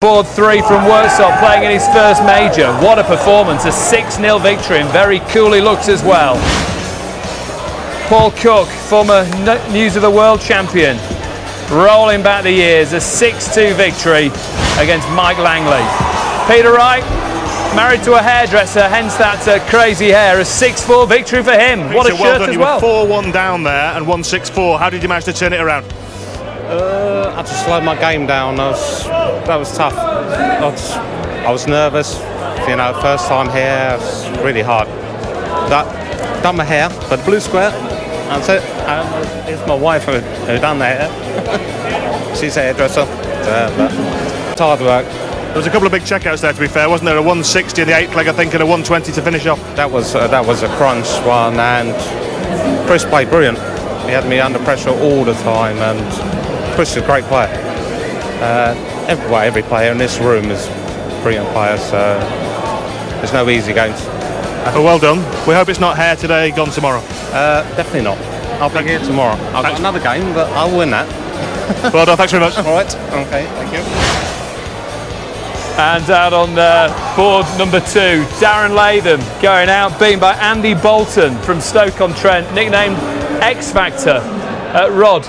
Board 3 from Worksop, playing in his first major. What a performance, a 6-0 victory, and very cool he looks as well. Paul Cook, former News of the World champion, rolling back the years, a 6-2 victory against Mike Langley. Peter Wright, married to a hairdresser, hence that crazy hair, a 6-4 victory for him. Peter, what a shirt done. as You well. were 4-1 down there and won 6-4. How did you manage to turn it around? I had to slow my game down. That was tough. I was nervous. You know, first time here, it's really hard. Done my hair, but blue square. That's it. And it's my wife who done the hair. She's a hairdresser. But it's hard work. There was a couple of big checkouts there, to be fair, wasn't there? A 160 in the 8th leg, I think, and a 120 to finish off. That was a crunch one, and Chris played brilliant. He had me under pressure all the time, and Chris is a great player. Every player in this room is a brilliant player, so there's no easy games. Well done. We hope it's not hair today, gone tomorrow. Definitely not. I'll be here tomorrow. I've got another game, but I'll win that. Well done, thanks very much. All right, okay, thank you. And out on board number 2, Darren Latham going out, beaten by Andy Bolton from Stoke-on-Trent, nicknamed X Factor. Rod,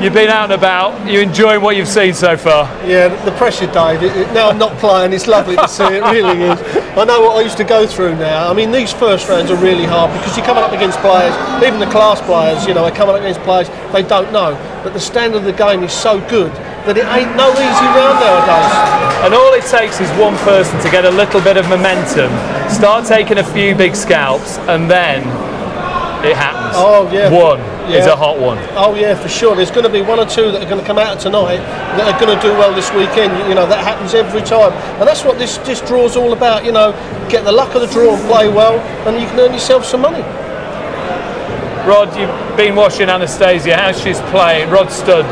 you've been out and about, you enjoying what you've seen so far? Yeah, the pressure, Dave. Now I'm not playing, it's lovely to see, it really is. I know what I used to go through now. I mean, these first rounds are really hard because you're coming up against players, even the class players, you know, are coming up against players they don't know. But the standard of the game is so good that it ain't no easy round nowadays. And all it takes is one person to get a little bit of momentum, start taking a few big scalps, and then it happens. Oh yeah. One is a hot one. Oh yeah, for sure. There's going to be 1 or 2 that are going to come out tonight that are going to do well this weekend. You know, that happens every time. And that's what this draw's all about, you know, get the luck of the draw and play well, and you can earn yourself some money. Rod, you've been watching Anastasia, how she's playing. Rod Studd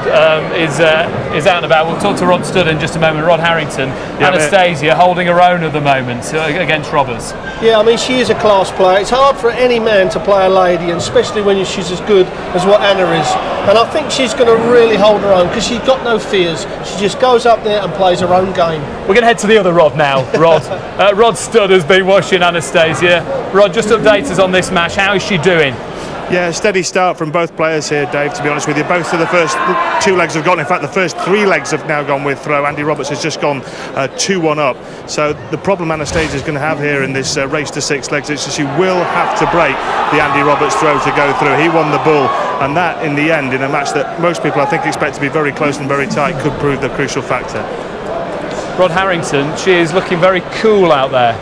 is out and about. We'll talk to Rod Studd in just a moment. Rod Harrington, yeah, Anastasia holding her own at the moment against Robbers. Yeah, I mean, she is a class player. It's hard for any man to play a lady, and especially when she's as good as what Anna is. And I think she's going to really hold her own because she's got no fears. She just goes up there and plays her own game. We're going to head to the other Rod now, Rod. Rod Studd has been watching Anastasia. Rod, just update us on this match. How is she doing? Yeah, steady start from both players here, Dave, to be honest with you. Both of the first 2 legs have gone. In fact, the first 3 legs have now gone with throw. Andy Roberts has just gone 2-1 up. So the problem Anastasia is going to have here in this race to 6 legs is that she will have to break the Andy Roberts throw to go through. He won the bull, and that, in the end, in a match that most people, I think, expect to be very close and very tight, could prove the crucial factor. Rod Harrington, she is looking very cool out there.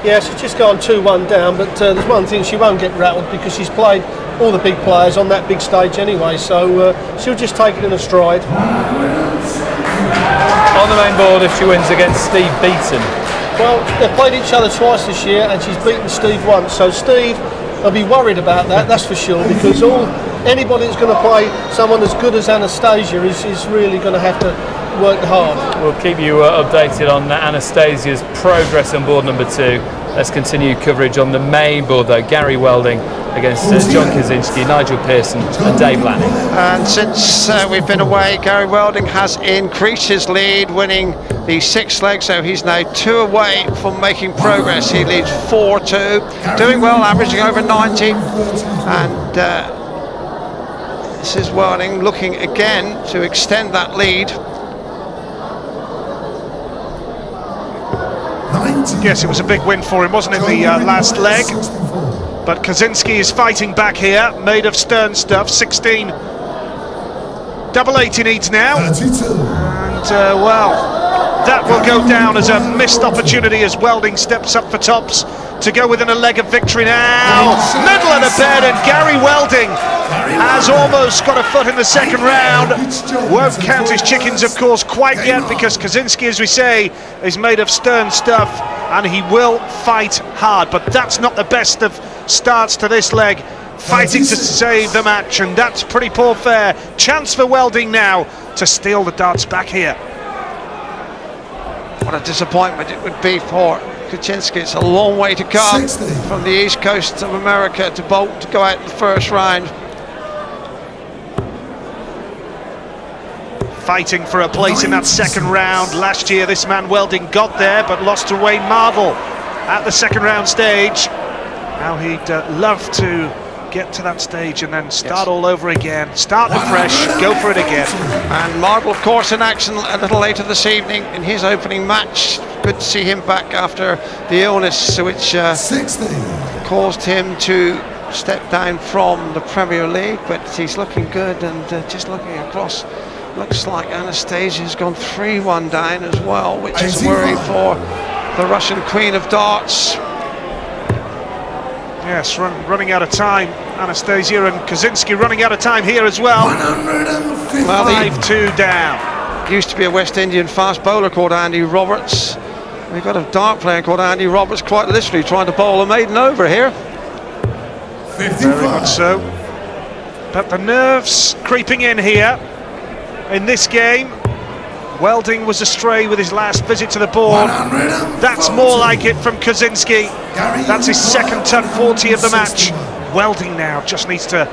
Yeah, she's just gone 2-1 down, but there's one thing, she won't get rattled because she's played all the big players on that big stage anyway, so she'll just take it in a stride. On the main board, if she wins against Steve Beaton. Well, they've played each other twice this year and she's beaten Steve once, so Steve will be worried about that, that's for sure, because anybody that's going to play someone as good as Anastasia is really going to have to work hard. We'll keep you updated on Anastasia's progress on board number 2. Let's continue coverage on the main board though. Gary Welding against John Kuczynski, Nigel Pearson and Dave Lanning. And since we've been away, Gary Welding has increased his lead, winning the 6th leg, so he's now 2 away from making progress. He leads 4-2, doing well, averaging over 90. And this is Welding looking again to extend that lead. Yes, it was a big win for him, wasn't it, the last leg? But Kuczynski is fighting back here, made of stern stuff. 16 double 80 needs now. And well, that will go down as a missed opportunity as Welding steps up for tops to go within a leg of victory now. Middle of the bed, and Gary Welding has almost got a foot in the second round. Won't count his chickens, of course, quite yet, because Kuczynski, as we say, is made of stern stuff and he will fight hard. But that's not the best of starts to this leg, fighting to save the match, and that's pretty poor fare. Chance for Welding now to steal the darts back here. What a disappointment it would be for Kuczynski. It's a long way to come from the east coast of America to Bolton to go out in the first round. fighting for a place in that second round. Last year this man Welding got there but lost to Wayne Mardle at the second round stage. Now he'd love to get to that stage and then start all over again, start afresh, go for it again. And Mardle, of course, in action a little later this evening in his opening match. Good to see him back after the illness which caused him to step down from the Premier League, but he's looking good. And just looking across, looks like Anastasia's gone 3-1 down as well, which is worrying for the Russian Queen of Darts. Yes, running out of time. Anastasia and Kuczynski running out of time here as well. 5-2 down. Used to be a West Indian fast bowler called Andy Roberts. We've got a dart player called Andy Roberts, quite literally trying to bowl a maiden over here. Very much so. But the nerves creeping in here in this game. Welding was astray with his last visit to the board. That's more like it from Kuczynski. That's his second ton 40 of the match. Welding now just needs to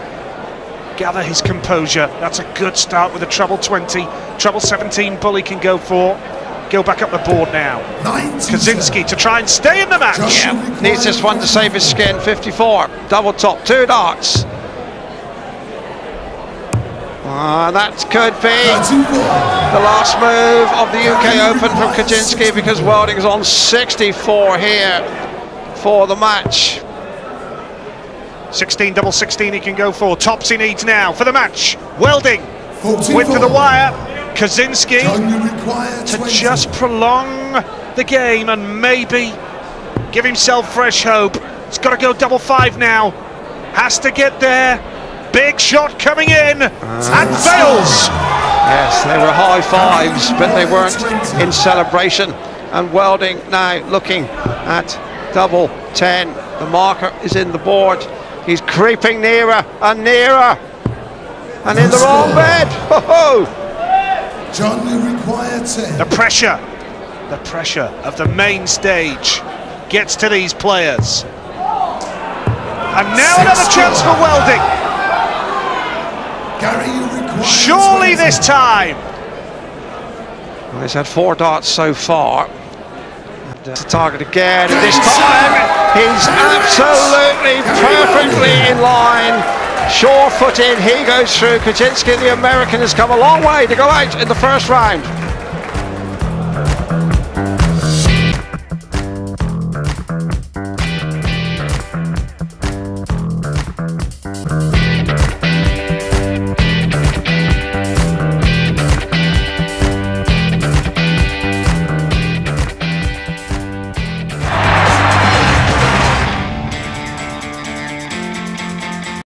gather his composure. That's a good start with a treble 20. Treble 17 Bully can go for. Go back up the board now. Kuczynski to try and stay in the match. Yeah. Needs this one to save his skin. 54. Double top. 2 darts. That could be the last move of the UK Open from Kuczynski, because Welding is on 64 here for the match. 16 double 16 he can go for. Tops he needs now for the match. Welding win to the wire. Kuczynski to just prolong the game and maybe give himself fresh hope. He's got to go double 5 now. Has to get there. Big shot coming in and fails. Yes, they were high fives, but they weren't in celebration. And Welding now looking at double 10. The marker is in the board. He's creeping nearer and nearer, and in the wrong bed. Ho-ho! The pressure of the main stage gets to these players. And now another chance for Welding. Surely this time. Well, he's had 4 darts so far. And, to target again, and this time he's absolutely perfectly in line. Sure-footed, he goes through. Kuczynski, the American, has come a long way to go out in the first round.